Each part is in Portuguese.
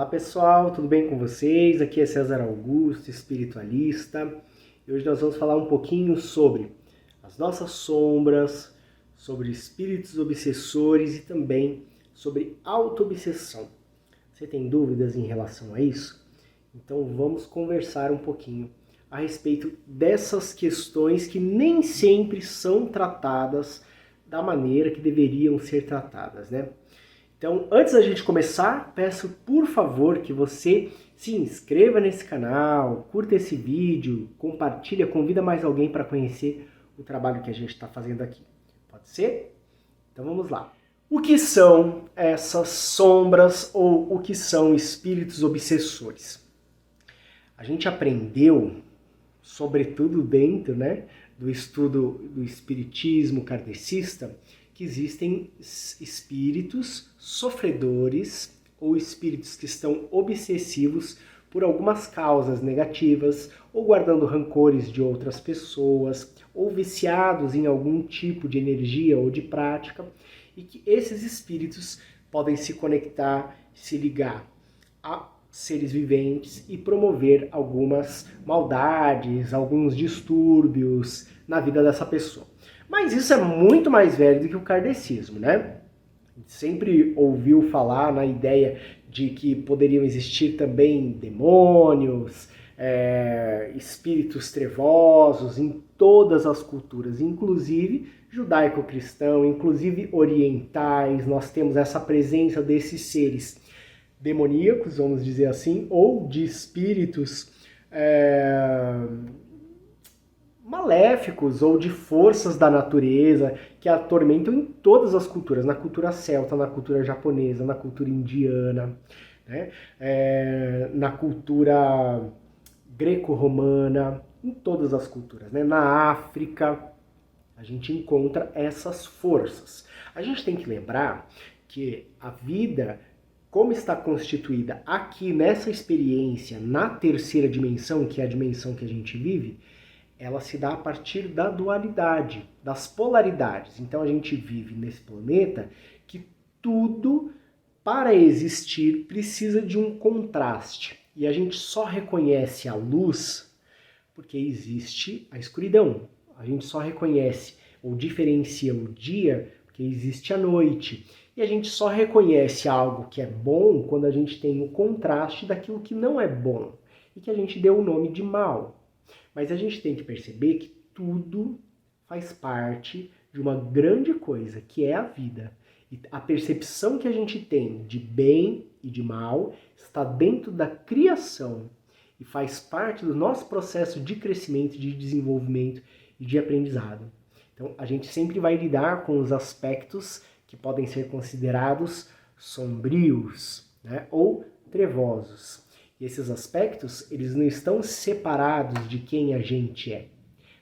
Pessoal, tudo bem com vocês? Aqui é César Augusto, espiritualista, e hoje nós vamos falar um pouquinho sobre as nossas sombras, sobre espíritos obsessores e também sobre auto-obsessão. Você tem dúvidas em relação a isso? Então vamos conversar um pouquinho a respeito dessas questões que nem sempre são tratadas da maneira que deveriam ser tratadas, né? Então, antes da gente começar, peço por favor que você se inscreva nesse canal, curta esse vídeo, compartilha, convida mais alguém para conhecer o trabalho que a gente está fazendo aqui. Pode ser? Então vamos lá. O que são essas sombras ou o que são espíritos obsessores? A gente aprendeu, sobretudo dentro, do estudo do espiritismo kardecista, que existem espíritos sofredores ou espíritos que estão obsessivos por algumas causas negativas, ou guardando rancores de outras pessoas, ou viciados em algum tipo de energia ou de prática, e que esses espíritos podem se conectar, se ligar a seres viventes e promover algumas maldades, alguns distúrbios na vida dessa pessoa. Mas isso é muito mais velho do que o kardecismo, né? A gente sempre ouviu falar na ideia de que poderiam existir também demônios, espíritos trevosos em todas as culturas, inclusive judaico-cristão, inclusive orientais. Nós temos essa presença desses seres demoníacos, vamos dizer assim, ou de espíritos maléficos ou de forças da natureza que atormentam em todas as culturas, na cultura celta, na cultura japonesa, na cultura indiana, né? Na cultura greco-romana, em todas as culturas, né? Na África a gente encontra essas forças. A gente tem que lembrar que a vida, como está constituída aqui nessa experiência, na terceira dimensão, que é a dimensão que a gente vive, ela se dá a partir da dualidade, das polaridades. Então a gente vive nesse planeta que tudo, para existir, precisa de um contraste. E a gente só reconhece a luz porque existe a escuridão. A gente só reconhece ou diferencia o dia porque existe a noite. E a gente só reconhece algo que é bom quando a gente tem o contraste daquilo que não é bom e que a gente deu o nome de mal. Mas a gente tem que perceber que tudo faz parte de uma grande coisa, que é a vida. E a percepção que a gente tem de bem e de mal está dentro da criação e faz parte do nosso processo de crescimento, de desenvolvimento e de aprendizado. Então a gente sempre vai lidar com os aspectos que podem ser considerados sombrios, né, ou trevosos. E esses aspectos, eles não estão separados de quem a gente é.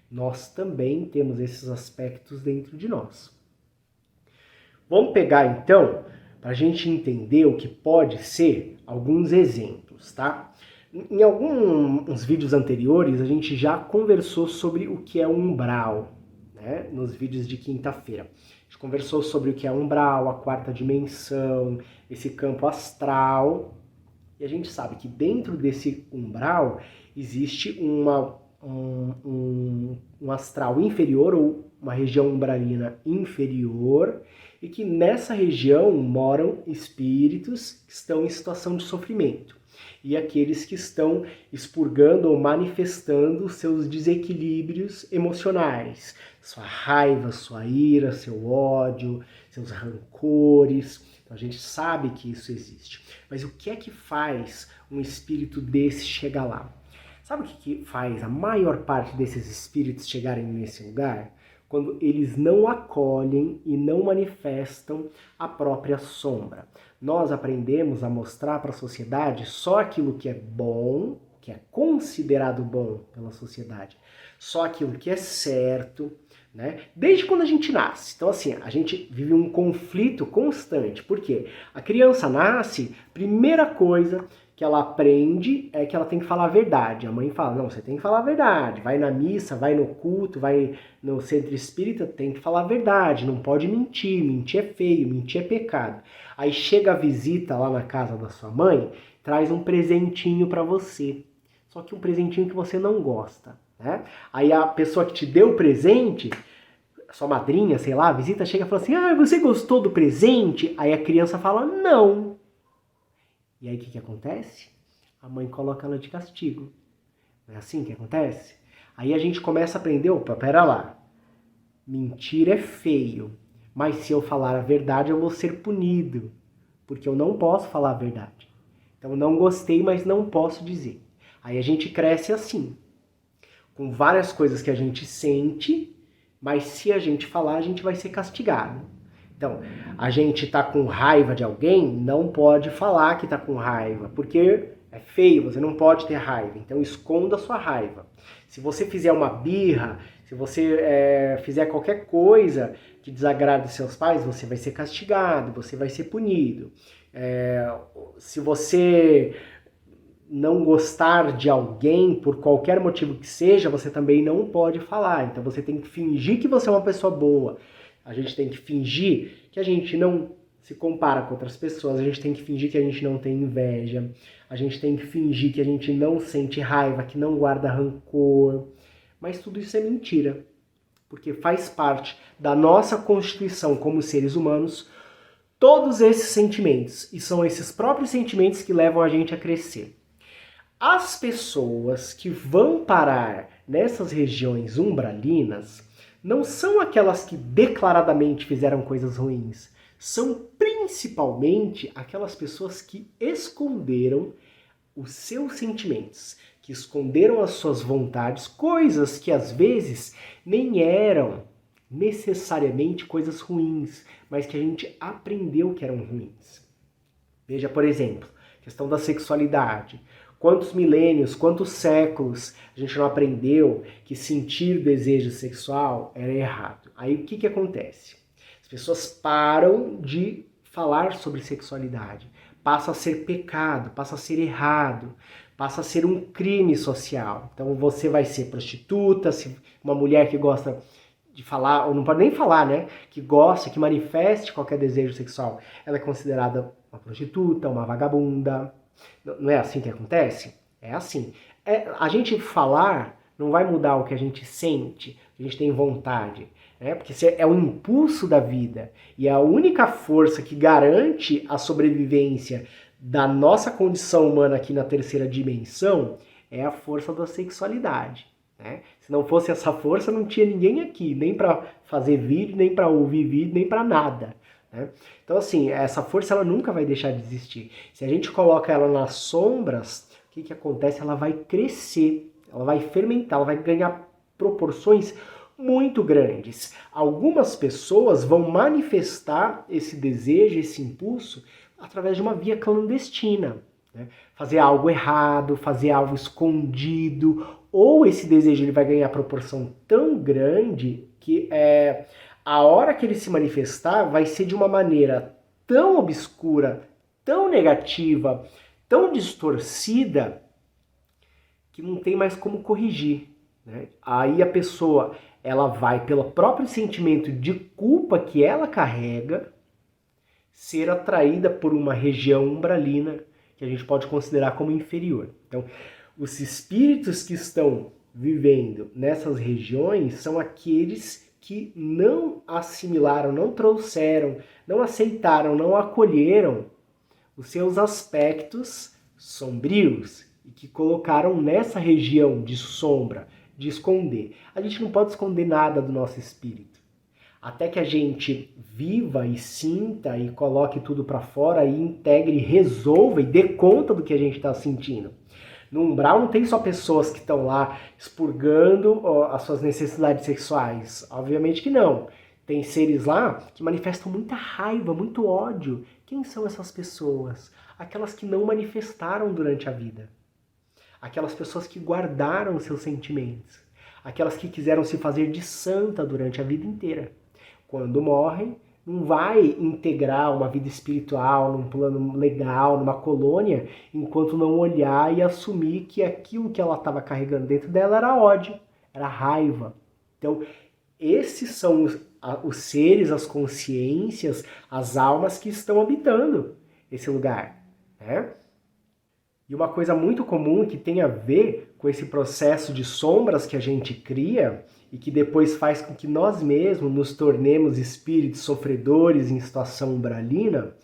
Nós também temos esses aspectos dentro de nós. Vamos pegar então, para a gente entender o que pode ser, alguns exemplos, tá? Em alguns vídeos anteriores, a gente já conversou sobre o que é umbral, né? Nos vídeos de quinta-feira. A gente conversou sobre o que é umbral, a quarta dimensão, esse campo astral. E a gente sabe que dentro desse umbral existe um astral inferior ou uma região umbralina inferior e que nessa região moram espíritos que estão em situação de sofrimento e aqueles que estão expurgando ou manifestando seus desequilíbrios emocionais, sua raiva, sua ira, seu ódio, seus rancores. Então a gente sabe que isso existe. Mas o que é que faz um espírito desse chegar lá? Sabe o que faz a maior parte desses espíritos chegarem nesse lugar? Quando eles não acolhem e não manifestam a própria sombra. Nós aprendemos a mostrar para a sociedade só aquilo que é bom, que é considerado bom pela sociedade, só aquilo que é certo, né? Desde quando a gente nasce. Então assim, a gente vive um conflito constante. Por quê? A criança nasce, primeira coisa que ela aprende é que ela tem que falar a verdade. A mãe fala, não, você tem que falar a verdade. Vai na missa, vai no culto, vai no centro espírita, tem que falar a verdade. Não pode mentir, mentir é feio, mentir é pecado. Aí chega a visita lá na casa da sua mãe, traz um presentinho para você. Só que um presentinho que você não gosta, né? Aí a pessoa que te deu o presente, sua madrinha, sei lá, a visita chega e fala assim, você gostou do presente? Aí a criança fala, não. E aí o que acontece? A mãe coloca ela de castigo. Não é assim que acontece? Aí a gente começa a aprender, opa, pera lá. Mentir é feio, mas se eu falar a verdade eu vou ser punido, porque eu não posso falar a verdade. Então não gostei, mas não posso dizer. Aí a gente cresce assim, com várias coisas que a gente sente, mas se a gente falar, a gente vai ser castigado. Então, a gente tá com raiva de alguém, não pode falar que tá com raiva, porque é feio, você não pode ter raiva. Então, esconda a sua raiva. Se você fizer uma birra, se você fizer qualquer coisa que desagrade os seus pais, você vai ser castigado, você vai ser punido. Se você não gostar de alguém por qualquer motivo que seja, você também não pode falar. Então você tem que fingir que você é uma pessoa boa. A gente tem que fingir que a gente não se compara com outras pessoas, a gente tem que fingir que a gente não tem inveja, a gente tem que fingir que a gente não sente raiva, que não guarda rancor. Mas tudo isso é mentira, porque faz parte da nossa constituição como seres humanos todos esses sentimentos, e são esses próprios sentimentos que levam a gente a crescer. As pessoas que vão parar nessas regiões umbralinas não são aquelas que declaradamente fizeram coisas ruins, são principalmente aquelas pessoas que esconderam os seus sentimentos, que esconderam as suas vontades, coisas que às vezes nem eram necessariamente coisas ruins, mas que a gente aprendeu que eram ruins. Veja, por exemplo, a questão da sexualidade. Quantos milênios, quantos séculos a gente não aprendeu que sentir desejo sexual era errado? Aí o que acontece? As pessoas param de falar sobre sexualidade. Passa a ser pecado, passa a ser errado, passa a ser um crime social. Então você vai ser prostituta, uma mulher que gosta de falar, ou não pode nem falar, né? Que gosta, que manifeste qualquer desejo sexual, ela é considerada uma prostituta, uma vagabunda. Não é assim que acontece? É assim. A gente falar não vai mudar o que a gente sente, o que a gente tem vontade, né? Porque é o impulso da vida. E a única força que garante a sobrevivência da nossa condição humana aqui na terceira dimensão é a força da sexualidade. Né? Se não fosse essa força, não tinha ninguém aqui, nem para fazer vídeo, nem para ouvir vídeo, nem para nada. Né? Então, assim, essa força ela nunca vai deixar de existir. Se a gente coloca ela nas sombras, o que acontece? Ela vai crescer, ela vai fermentar, ela vai ganhar proporções muito grandes. Algumas pessoas vão manifestar esse desejo, esse impulso, através de uma via clandestina. Né? Fazer algo errado, fazer algo escondido, ou esse desejo ele vai ganhar proporção tão grande que a hora que ele se manifestar vai ser de uma maneira tão obscura, tão negativa, tão distorcida, que não tem mais como corrigir. Né? Aí a pessoa ela vai, pelo próprio sentimento de culpa que ela carrega, ser atraída por uma região umbralina que a gente pode considerar como inferior. Então, os espíritos que estão vivendo nessas regiões são aqueles que não assimilaram, não trouxeram, não aceitaram, não acolheram os seus aspectos sombrios e que colocaram nessa região de sombra, de esconder. A gente não pode esconder nada do nosso espírito. Até que a gente viva e sinta e coloque tudo para fora e integre, resolva e dê conta do que a gente está sentindo. No umbral não tem só pessoas que estão lá expurgando as suas necessidades sexuais. Obviamente que não. Tem seres lá que manifestam muita raiva, muito ódio. Quem são essas pessoas? Aquelas que não manifestaram durante a vida. Aquelas pessoas que guardaram seus sentimentos. Aquelas que quiseram se fazer de santa durante a vida inteira. Quando morrem, não vai integrar uma vida espiritual num plano legal, numa colônia, enquanto não olhar e assumir que aquilo que ela estava carregando dentro dela era ódio, era raiva. Então, esses são os seres, as consciências, as almas que estão habitando esse lugar. Né? E uma coisa muito comum que tem a ver com esse processo de sombras que a gente cria e que depois faz com que nós mesmos nos tornemos espíritos sofredores em situação umbralina,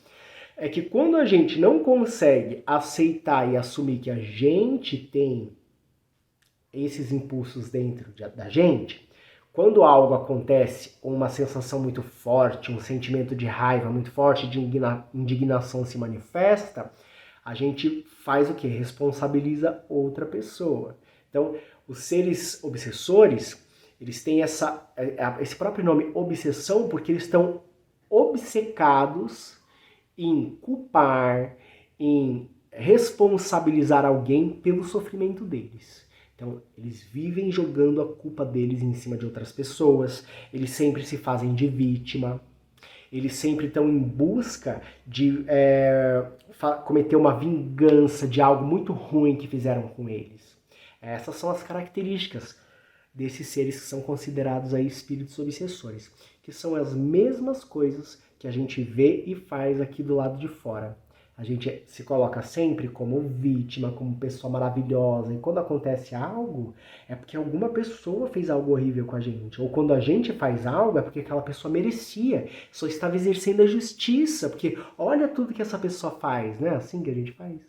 é que quando a gente não consegue aceitar e assumir que a gente tem esses impulsos dentro da gente, quando algo acontece, uma sensação muito forte, um sentimento de raiva muito forte, de indignação se manifesta, a gente faz o quê? Responsabiliza outra pessoa. Então, os seres obsessores, eles têm esse próprio nome, obsessão, porque eles estão obcecados em culpar, em responsabilizar alguém pelo sofrimento deles. Então, eles vivem jogando a culpa deles em cima de outras pessoas, eles sempre se fazem de vítima, eles sempre estão em busca de cometer uma vingança de algo muito ruim que fizeram com eles. Essas são as características desses seres que são considerados aí espíritos obsessores, que são as mesmas coisas que a gente vê e faz aqui do lado de fora. A gente se coloca sempre como vítima, como pessoa maravilhosa, e quando acontece algo, é porque alguma pessoa fez algo horrível com a gente. Ou quando a gente faz algo, é porque aquela pessoa merecia, só estava exercendo a justiça, porque olha tudo que essa pessoa faz, não é assim que a gente faz?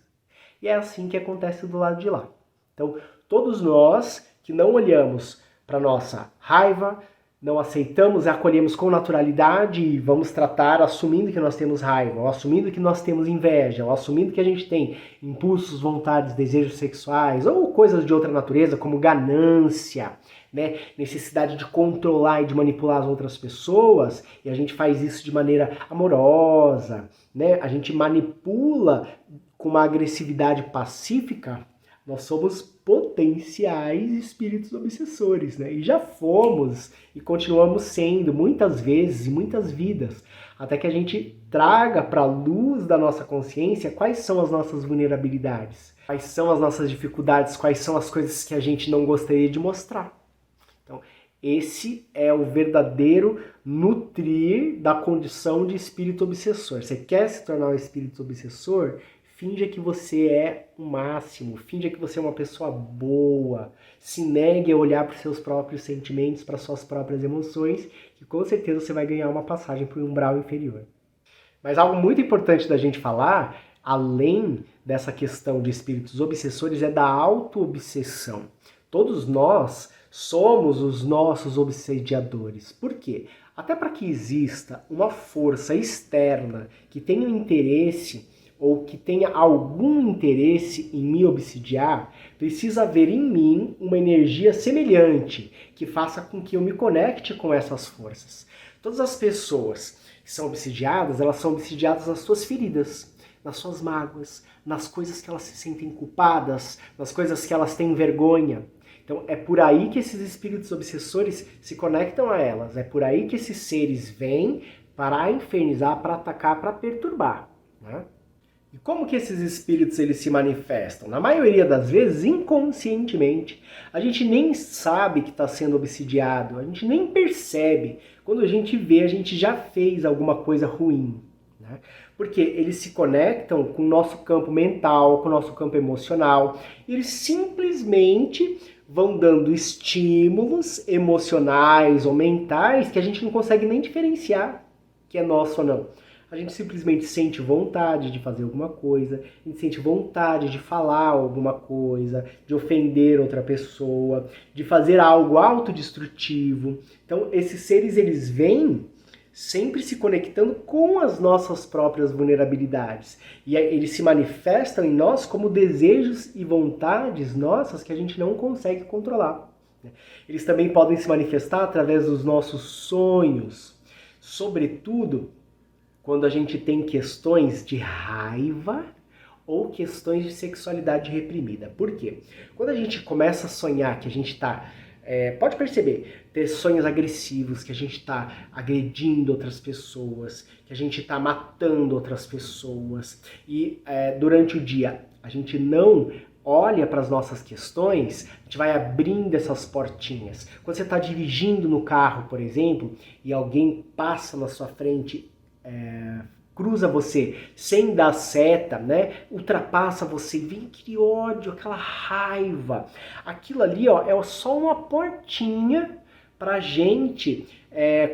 E é assim que acontece do lado de lá. Então, todos nós que não olhamos para nossa raiva, não aceitamos e acolhemos com naturalidade e vamos tratar assumindo que nós temos raiva, ou assumindo que nós temos inveja, ou assumindo que a gente tem impulsos, vontades, desejos sexuais, ou coisas de outra natureza, como ganância, né? Necessidade de controlar e de manipular as outras pessoas, e a gente faz isso de maneira amorosa, né? A gente manipula com uma agressividade pacífica. Nós somos potenciais espíritos obsessores, né? E já fomos e continuamos sendo muitas vezes e muitas vidas, até que a gente traga para a luz da nossa consciência quais são as nossas vulnerabilidades, quais são as nossas dificuldades, quais são as coisas que a gente não gostaria de mostrar. Então, esse é o verdadeiro nutrir da condição de espírito obsessor. Você quer se tornar um espírito obsessor? Finja que você é o máximo, finja que você é uma pessoa boa, se negue a olhar para os seus próprios sentimentos, para suas próprias emoções, que com certeza você vai ganhar uma passagem para o umbral inferior. Mas algo muito importante da gente falar, além dessa questão de espíritos obsessores, é da auto-obsessão. Todos nós somos os nossos obsediadores. Por quê? Até para que exista uma força externa que tenha um interesse ou que tenha algum interesse em me obsidiar, precisa haver em mim uma energia semelhante que faça com que eu me conecte com essas forças. Todas as pessoas que são obsidiadas, elas são obsidiadas nas suas feridas, nas suas mágoas, nas coisas que elas se sentem culpadas, nas coisas que elas têm vergonha. Então é por aí que esses espíritos obsessores se conectam a elas, é por aí que esses seres vêm para infernizar, para atacar, para perturbar, né? E como que esses espíritos eles se manifestam? Na maioria das vezes, inconscientemente. A gente nem sabe que está sendo obsidiado, a gente nem percebe. Quando a gente vê, a gente já fez alguma coisa ruim, né? Porque eles se conectam com o nosso campo mental, com o nosso campo emocional. E eles simplesmente vão dando estímulos emocionais ou mentais que a gente não consegue nem diferenciar que é nosso ou não. A gente simplesmente sente vontade de fazer alguma coisa, a gente sente vontade de falar alguma coisa, de ofender outra pessoa, de fazer algo autodestrutivo. Então, esses seres, eles vêm sempre se conectando com as nossas próprias vulnerabilidades. E eles se manifestam em nós como desejos e vontades nossas que a gente não consegue controlar. Eles também podem se manifestar através dos nossos sonhos, sobretudo quando a gente tem questões de raiva ou questões de sexualidade reprimida. Por quê? Quando a gente começa a sonhar que a gente está, pode perceber, ter sonhos agressivos, que a gente está agredindo outras pessoas, que a gente está matando outras pessoas, e durante o dia a gente não olha para as nossas questões, a gente vai abrindo essas portinhas. Quando você está dirigindo no carro, por exemplo, e alguém passa na sua frente cruza você sem dar seta, né? Ultrapassa você, vem aquele ódio, aquela raiva. Aquilo ali, ó, é só uma portinha pra gente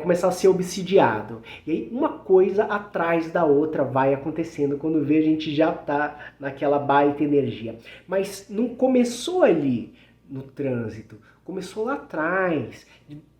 começar a ser obsidiado. E aí uma coisa atrás da outra vai acontecendo, quando vê a gente já tá naquela baita energia. Mas não começou ali no trânsito, começou lá atrás,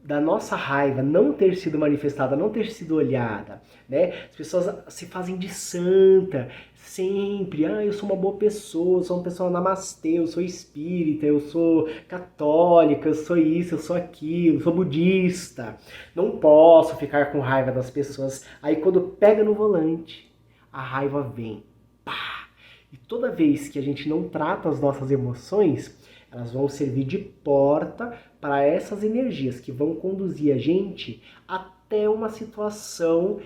da nossa raiva não ter sido manifestada, não ter sido olhada, né? As pessoas se fazem de santa, sempre, eu sou uma boa pessoa, eu sou uma pessoa namastê, eu sou espírita, eu sou católica, eu sou isso, eu sou aquilo, eu sou budista, não posso ficar com raiva das pessoas. Aí quando pega no volante, a raiva vem, pá! E toda vez que a gente não trata as nossas emoções, elas vão servir de porta para essas energias que vão conduzir a gente até uma situação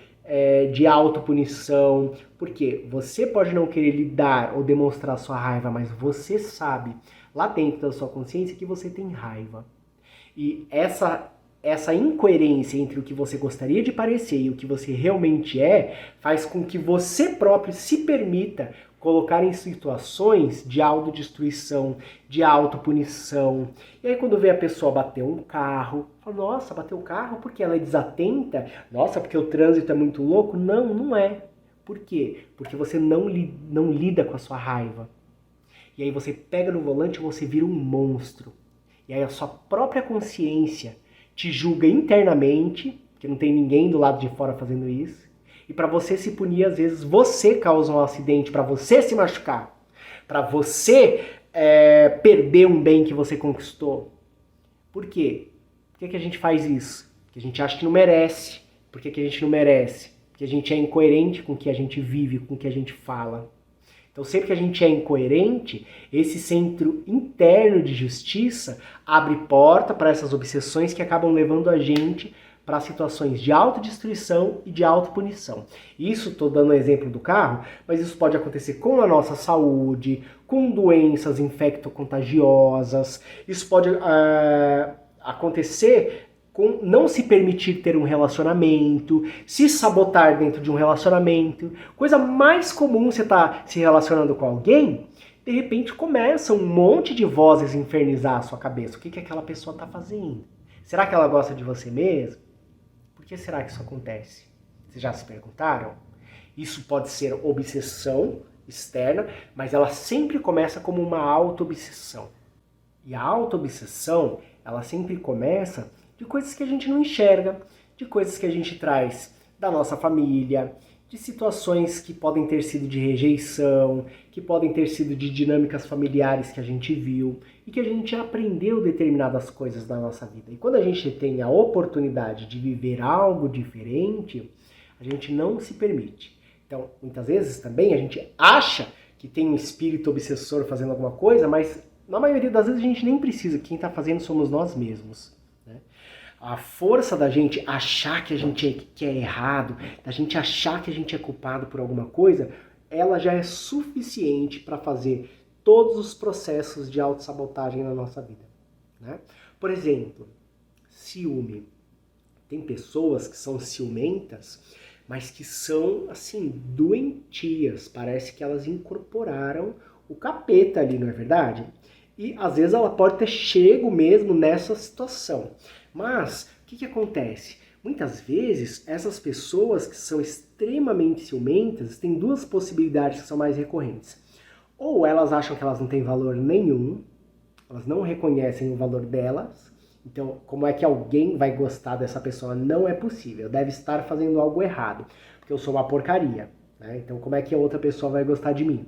de autopunição. Porque você pode não querer lidar ou demonstrar sua raiva, mas você sabe lá dentro da sua consciência que você tem raiva. E essa incoerência entre o que você gostaria de parecer e o que você realmente faz com que você próprio se permita colocar em situações de autodestruição, de autopunição. E aí quando vê a pessoa bater um carro, fala, nossa, bateu o carro porque ela é desatenta? Nossa, porque o trânsito é muito louco? Não, não é. Por quê? Porque você não lida com a sua raiva. E aí você pega no volante e você vira um monstro. E aí a sua própria consciência te julga internamente, porque não tem ninguém do lado de fora fazendo isso. E para você se punir, às vezes você causa um acidente, para você se machucar, para você perder um bem que você conquistou. Por quê? Por que a gente faz isso? Porque a gente acha que não merece. Por que a gente não merece? Porque a gente é incoerente com o que a gente vive, com o que a gente fala. Então, sempre que a gente é incoerente, esse centro interno de justiça abre porta para essas obsessões que acabam levando a gente para situações de autodestruição e de autopunição. Isso estou dando o exemplo do carro, mas isso pode acontecer com a nossa saúde, com doenças infectocontagiosas, isso pode acontecer com não se permitir ter um relacionamento, se sabotar dentro de um relacionamento. Coisa mais comum, você tá se relacionando com alguém, de repente começa um monte de vozes infernizar a sua cabeça. O que aquela pessoa está fazendo? Será que ela gosta de você mesmo? Por que será que isso acontece? Vocês já se perguntaram? Isso pode ser obsessão externa, mas ela sempre começa como uma auto-obsessão. E a auto-obsessão, ela sempre começa de coisas que a gente não enxerga, de coisas que a gente traz da nossa família, de situações que podem ter sido de rejeição, que podem ter sido de dinâmicas familiares que a gente viu e que a gente aprendeu determinadas coisas da nossa vida. E quando a gente tem a oportunidade de viver algo diferente, a gente não se permite. Então, muitas vezes também a gente acha que tem um espírito obsessor fazendo alguma coisa, mas na maioria das vezes a gente nem precisa, quem está fazendo somos nós mesmos. A força da gente achar que a gente é errado, da gente achar que a gente é culpado por alguma coisa, ela já é suficiente para fazer todos os processos de autossabotagem na nossa vida. Né? Por exemplo, ciúme. Tem pessoas que são ciumentas, mas que são, assim, doentias. Parece que elas incorporaram o capeta ali, não é verdade? E às vezes ela pode ter chego mesmo nessa situação. Mas o que acontece? Muitas vezes essas pessoas que são extremamente ciumentas têm duas possibilidades que são mais recorrentes. Ou elas acham que elas não têm valor nenhum, elas não reconhecem o valor delas, então como é que alguém vai gostar dessa pessoa? Não é possível, deve estar fazendo algo errado, porque eu sou uma porcaria, né? Então como é que a outra pessoa vai gostar de mim?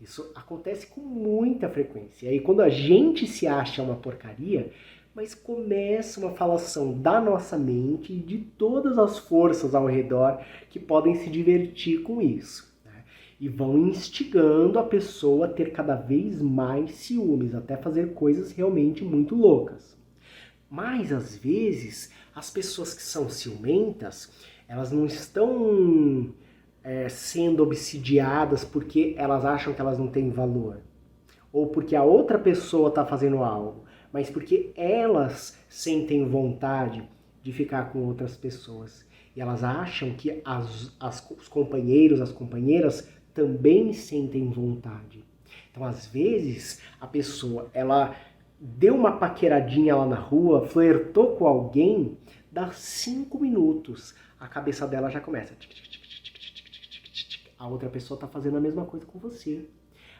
Isso acontece com muita frequência. E aí quando a gente se acha uma porcaria, mas começa uma falação da nossa mente e de todas as forças ao redor que podem se divertir com isso. Né? E vão instigando a pessoa a ter cada vez mais ciúmes, até fazer coisas realmente muito loucas. Mas, às vezes, as pessoas que são ciumentas, elas não estão sendo obsidiadas porque elas acham que elas não têm valor. Ou porque a outra pessoa está fazendo algo. Mas porque elas sentem vontade de ficar com outras pessoas. E elas acham que os companheiros, as companheiras também sentem vontade. Então, às vezes, a pessoa, ela deu uma paqueradinha lá na rua, flertou com alguém, dá 5 minutos, a cabeça dela já começa. A outra pessoa está fazendo a mesma coisa com você.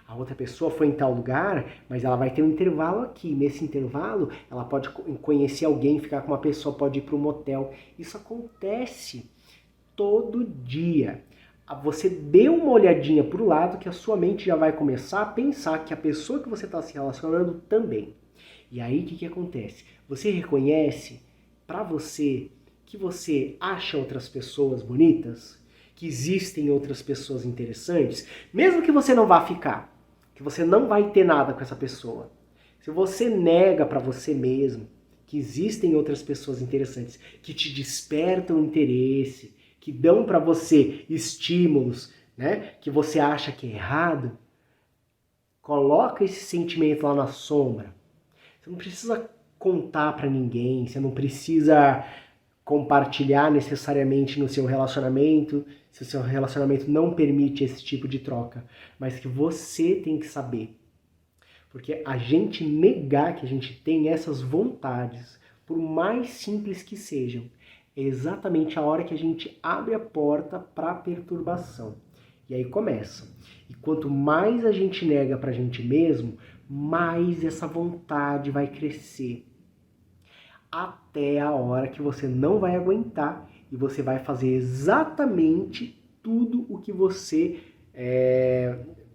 A outra pessoa foi em tal lugar, mas ela vai ter um intervalo aqui. Nesse intervalo, ela pode conhecer alguém, ficar com uma pessoa, pode ir para um motel. Isso acontece todo dia. Você dê uma olhadinha para o lado que a sua mente já vai começar a pensar que a pessoa que você está se relacionando também. E aí o que acontece? Você reconhece para você que você acha outras pessoas bonitas? Que existem outras pessoas interessantes? Mesmo que você não vá ficar, que você não vai ter nada com essa pessoa. Se você nega para você mesmo que existem outras pessoas interessantes, que te despertam interesse, que dão para você estímulos, né, que você acha que é errado, coloca esse sentimento lá na sombra. Você não precisa contar para ninguém, você não precisa compartilhar necessariamente no seu relacionamento, se o seu relacionamento não permite esse tipo de troca, mas que você tem que saber. Porque a gente negar que a gente tem essas vontades, por mais simples que sejam, é exatamente a hora que a gente abre a porta para a perturbação. E aí começa. E quanto mais a gente nega para a gente mesmo, mais essa vontade vai crescer. Até a hora que você não vai aguentar e você vai fazer exatamente tudo o que você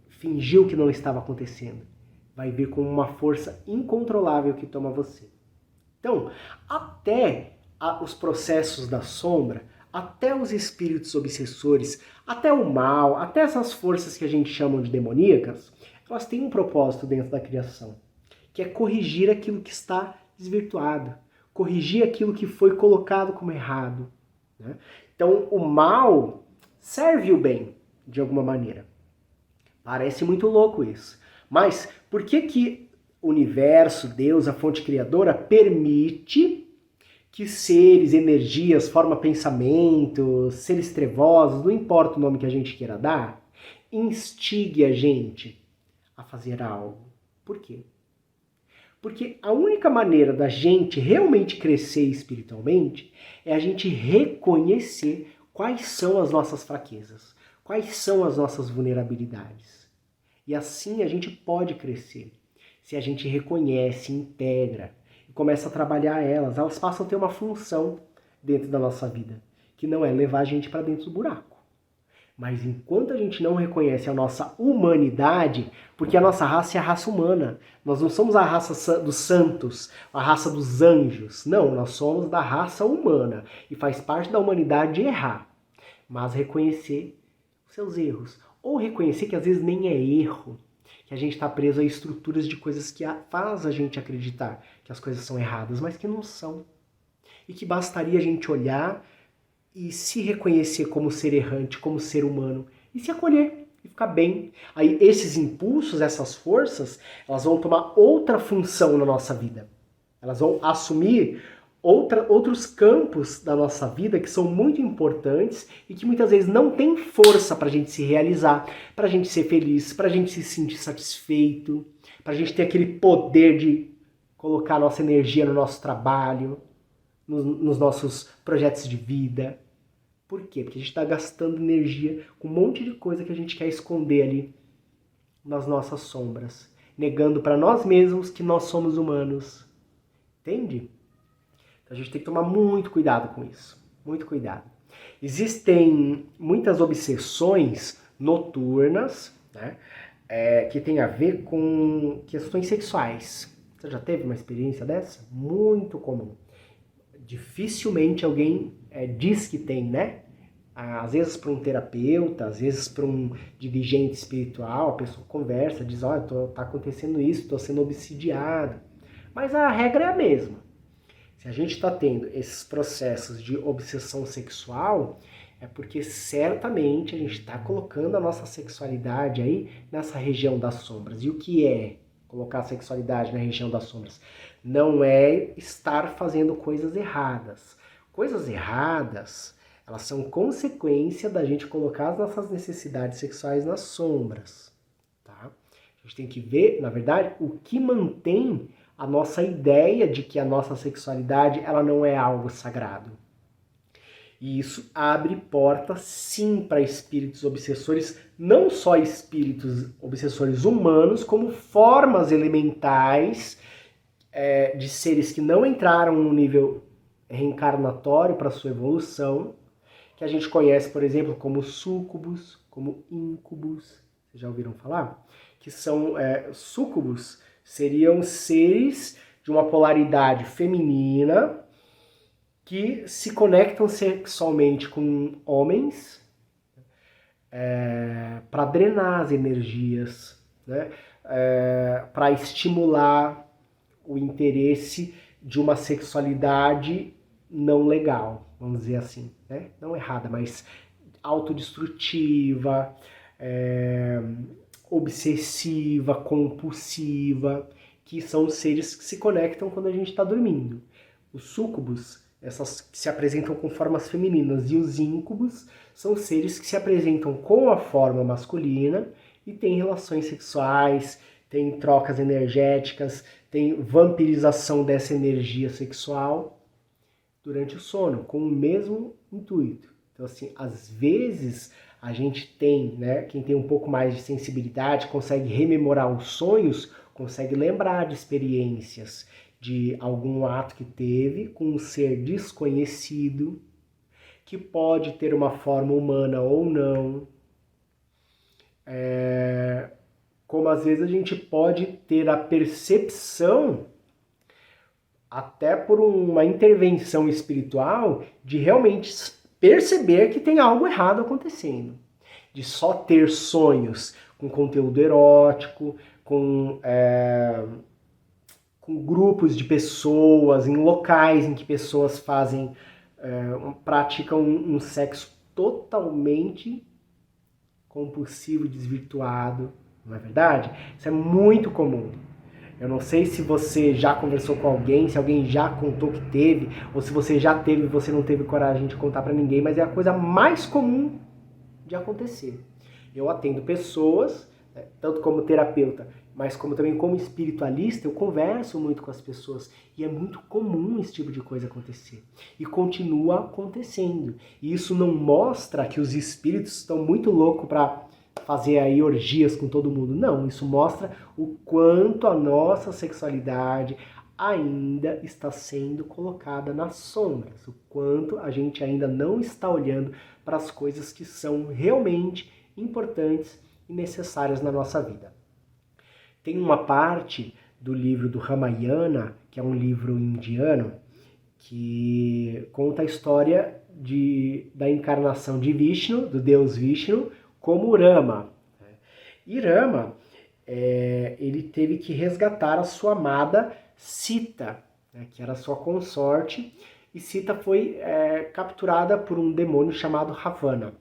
fingiu que não estava acontecendo. Vai vir com uma força incontrolável que toma você. Então, até os processos da sombra, até os espíritos obsessores, até o mal, até essas forças que a gente chama de demoníacas, elas têm um propósito dentro da criação, que é corrigir aquilo que está desvirtuado, corrigir aquilo que foi colocado como errado, né? Então, o mal serve o bem, de alguma maneira. Parece muito louco isso. Mas por que o universo, Deus, a fonte criadora, permite que seres, energias, pensamentos, seres trevosos, não importa o nome que a gente queira dar, instigue a gente a fazer algo? Por quê? Porque a única maneira da gente realmente crescer espiritualmente é a gente reconhecer quais são as nossas fraquezas, quais são as nossas vulnerabilidades. E assim a gente pode crescer. Se a gente reconhece, integra e começa a trabalhar elas passam a ter uma função dentro da nossa vida, que não é levar a gente para dentro do buraco. Mas enquanto a gente não reconhece a nossa humanidade, porque a nossa raça é a raça humana, nós não somos a raça dos santos, a raça dos anjos. Não, nós somos da raça humana e faz parte da humanidade errar. Mas reconhecer os seus erros. Ou reconhecer que às vezes nem é erro, que a gente está preso a estruturas de coisas que faz a gente acreditar que as coisas são erradas, mas que não são. E que bastaria a gente olhar e se reconhecer como ser errante, como ser humano, e se acolher, e ficar bem. Aí esses impulsos, essas forças, elas vão tomar outra função na nossa vida. Elas vão assumir outros campos da nossa vida que são muito importantes e que muitas vezes não tem força para a gente se realizar, para a gente ser feliz, para a gente se sentir satisfeito, para a gente ter aquele poder de colocar a nossa energia no nosso trabalho, nos nossos projetos de vida. Por quê? Porque a gente está gastando energia com um monte de coisa que a gente quer esconder ali nas nossas sombras, negando para nós mesmos que nós somos humanos. Entende? Então a gente tem que tomar muito cuidado com isso. Muito cuidado. Existem muitas obsessões noturnas, né, que tem a ver com questões sexuais. Você já teve uma experiência dessa? Muito comum. Dificilmente alguém diz que tem, né? Às vezes para um terapeuta, às vezes para um dirigente espiritual, a pessoa conversa, diz, olha, tá acontecendo isso, estou sendo obsidiado. Mas a regra é a mesma. Se a gente está tendo esses processos de obsessão sexual, é porque certamente a gente está colocando a nossa sexualidade aí nessa região das sombras. E o que é colocar a sexualidade na região das sombras? Não é estar fazendo coisas erradas. Coisas erradas, Elas são consequência da gente colocar as nossas necessidades sexuais nas sombras, tá? A gente tem que ver, na verdade, o que mantém a nossa ideia de que a nossa sexualidade ela não é algo sagrado. E isso abre porta, sim, para espíritos obsessores, não só espíritos obsessores humanos, como formas elementais de seres que não entraram no nível reencarnatório para sua evolução, que a gente conhece, por exemplo, como súcubos, como íncubos. Vocês já ouviram falar? Que são súcubos, seriam seres de uma polaridade feminina que se conectam sexualmente com homens para drenar as energias, né? Para estimular o interesse de uma sexualidade não legal, vamos dizer assim, né? Não errada, mas autodestrutiva, obsessiva, compulsiva, que são os seres que se conectam quando a gente está dormindo. Os súcubos, essas que se apresentam com formas femininas, e os íncubos são seres que se apresentam com a forma masculina e têm relações sexuais, têm trocas energéticas, tem vampirização dessa energia sexual durante o sono, com o mesmo intuito. Então, assim, às vezes a gente tem, né, quem tem um pouco mais de sensibilidade, consegue rememorar os sonhos, consegue lembrar de experiências, de algum ato que teve com um ser desconhecido, que pode ter uma forma humana ou não. Como às vezes a gente pode ter a percepção, até por uma intervenção espiritual, de realmente perceber que tem algo errado acontecendo. De só ter sonhos com conteúdo erótico, com grupos de pessoas, em locais em que pessoas fazem, praticam um sexo totalmente compulsivo e desvirtuado, não é verdade? Isso é muito comum. Eu não sei se você já conversou com alguém, se alguém já contou que teve, ou se você já teve e você não teve coragem de contar para ninguém, mas é a coisa mais comum de acontecer. Eu atendo pessoas, tanto como terapeuta, mas como também como espiritualista, eu converso muito com as pessoas e é muito comum esse tipo de coisa acontecer. E continua acontecendo. E isso não mostra que os espíritos estão muito loucos para fazer aí orgias com todo mundo. Não, isso mostra o quanto a nossa sexualidade ainda está sendo colocada nas sombras, o quanto a gente ainda não está olhando para as coisas que são realmente importantes e necessárias na nossa vida. Tem uma parte do livro do Ramayana, que é um livro indiano, que conta a história da encarnação de Vishnu, do deus Vishnu, como Rama. E Rama, ele teve que resgatar a sua amada Sita, né, que era sua consorte, e Sita foi capturada por um demônio chamado Ravana.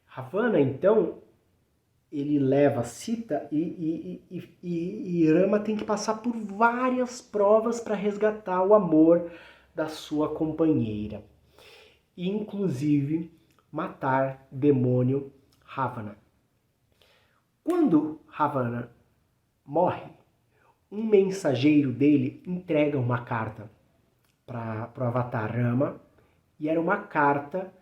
Ravana, então, ele leva Sita e Rama tem que passar por várias provas para resgatar o amor da sua companheira. Inclusive, matar o demônio Ravana. Quando Ravana morre, um mensageiro dele entrega uma carta para o avatar Rama, e era uma carta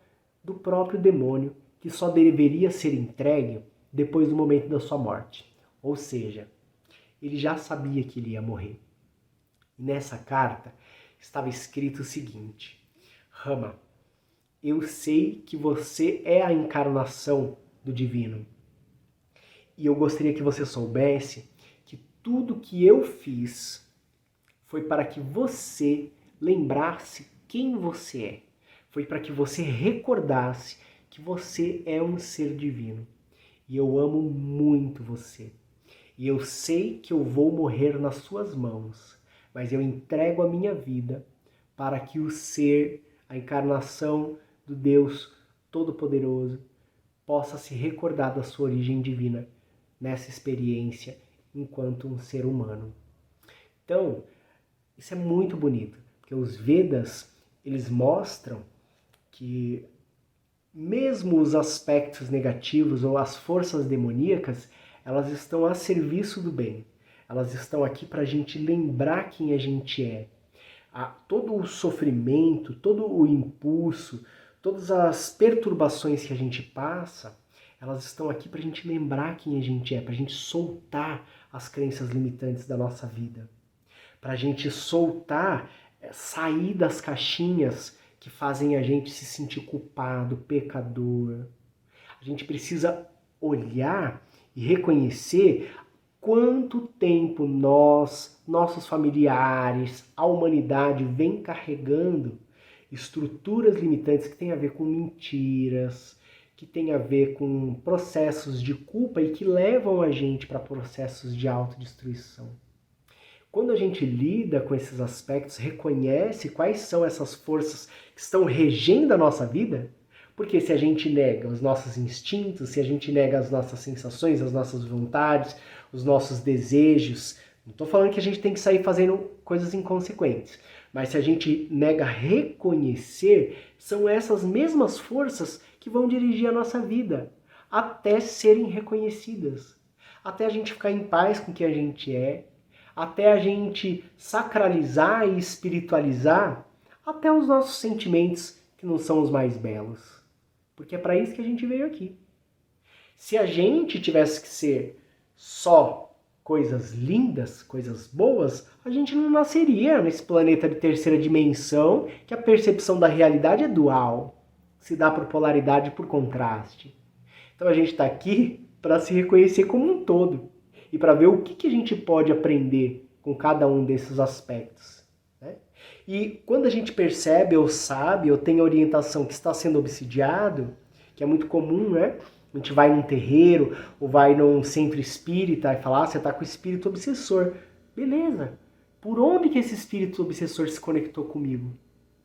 do próprio demônio que só deveria ser entregue depois do momento da sua morte. Ou seja, ele já sabia que ele ia morrer. E nessa carta estava escrito o seguinte: Rama, eu sei que você é a encarnação do divino. E eu gostaria que você soubesse que tudo que eu fiz foi para que você lembrasse quem você é. Foi para que você recordasse que você é um ser divino. E eu amo muito você. E eu sei que eu vou morrer nas suas mãos, mas eu entrego a minha vida para que o ser, a encarnação do Deus Todo-Poderoso, possa se recordar da sua origem divina nessa experiência enquanto um ser humano. Então, isso é muito bonito, porque os Vedas, eles mostram que mesmo os aspectos negativos ou as forças demoníacas, elas estão a serviço do bem. Elas estão aqui para a gente lembrar quem a gente é. Todo o sofrimento, todo o impulso, todas as perturbações que a gente passa, elas estão aqui para a gente lembrar quem a gente é, para a gente soltar as crenças limitantes da nossa vida. Para a gente soltar, sair das caixinhas que fazem a gente se sentir culpado, pecador. A gente precisa olhar e reconhecer quanto tempo nós, nossos familiares, a humanidade vem carregando estruturas limitantes que têm a ver com mentiras, que têm a ver com processos de culpa e que levam a gente para processos de autodestruição. Quando a gente lida com esses aspectos, reconhece quais são essas forças que estão regendo a nossa vida, porque se a gente nega os nossos instintos, se a gente nega as nossas sensações, as nossas vontades, os nossos desejos, não estou falando que a gente tem que sair fazendo coisas inconsequentes, mas se a gente nega reconhecer, são essas mesmas forças que vão dirigir a nossa vida, até serem reconhecidas, até a gente ficar em paz com o que a gente é, até a gente sacralizar e espiritualizar até os nossos sentimentos que não são os mais belos. Porque é para isso que a gente veio aqui. Se a gente tivesse que ser só coisas lindas, coisas boas, a gente não nasceria nesse planeta de terceira dimensão, que a percepção da realidade é dual, se dá por polaridade e por contraste. Então a gente está aqui para se reconhecer como um todo e para ver o que a gente pode aprender com cada um desses aspectos. Né? E quando a gente percebe ou sabe ou tem a orientação que está sendo obsidiado, que é muito comum, né? A gente vai num terreiro ou vai num centro espírita e fala, você está com o espírito obsessor. Beleza. Por onde que esse espírito obsessor se conectou comigo?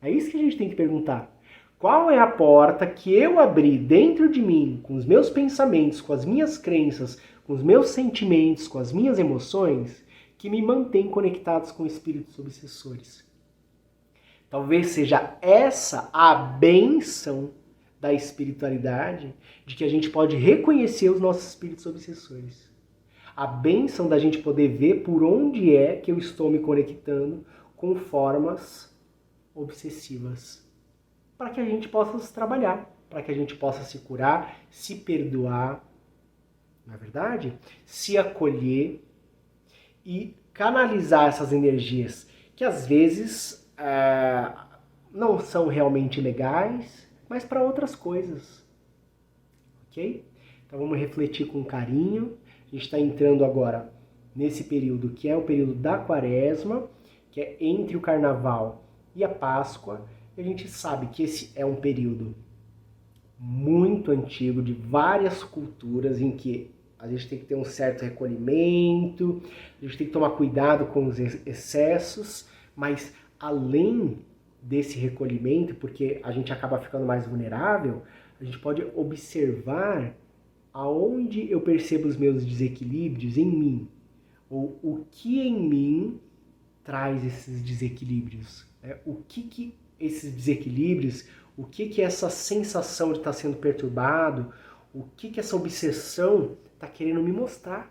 É isso que a gente tem que perguntar. Qual é a porta que eu abri dentro de mim, com os meus pensamentos, com as minhas crenças, com os meus sentimentos, com as minhas emoções, que me mantém conectados com espíritos obsessores? Talvez seja essa a bênção da espiritualidade, de que a gente pode reconhecer os nossos espíritos obsessores. A bênção da gente poder ver por onde é que eu estou me conectando com formas obsessivas. Para que a gente possa se trabalhar, para que a gente possa se curar, se perdoar, não é verdade? Se acolher e canalizar essas energias que às vezes não são realmente legais, mas para outras coisas, ok? Então vamos refletir com carinho. A gente está entrando agora nesse período que é o período da Quaresma, que é entre o Carnaval e a Páscoa. E a gente sabe que esse é um período muito antigo, de várias culturas, em que a gente tem que ter um certo recolhimento, a gente tem que tomar cuidado com os excessos, mas além desse recolhimento, porque a gente acaba ficando mais vulnerável, a gente pode observar aonde eu percebo os meus desequilíbrios em mim, ou o que em mim traz esses desequilíbrios, né? O que esses desequilíbrios, o que essa sensação de estar sendo perturbado, o que essa obsessão está querendo me mostrar.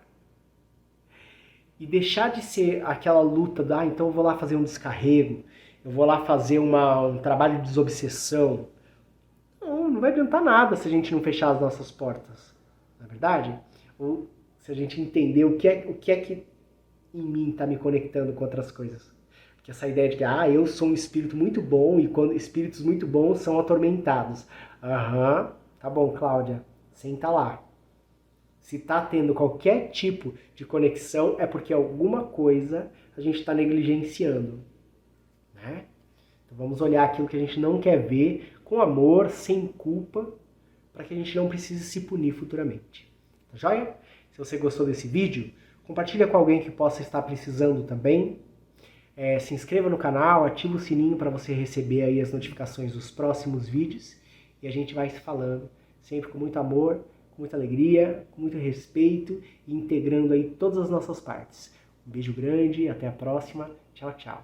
E deixar de ser aquela luta da, então eu vou lá fazer um descarrego, eu vou lá fazer um trabalho de desobsessão. Não vai adiantar nada se a gente não fechar as nossas portas, não é verdade? Ou se a gente entender o que é que em mim está me conectando com outras coisas. Porque essa ideia de que eu sou um espírito muito bom e quando espíritos muito bons são atormentados. Tá bom, Cláudia, senta lá. Se está tendo qualquer tipo de conexão, é porque alguma coisa a gente está negligenciando. Né? Então vamos olhar aquilo que a gente não quer ver com amor, sem culpa, para que a gente não precise se punir futuramente. Tá joia? Se você gostou desse vídeo, compartilha com alguém que possa estar precisando também. Se inscreva no canal, ativa o sininho para você receber aí as notificações dos próximos vídeos. E a gente vai se falando sempre com muito amor, com muita alegria, com muito respeito e integrando aí todas as nossas partes. Um beijo grande, até a próxima. Tchau, tchau.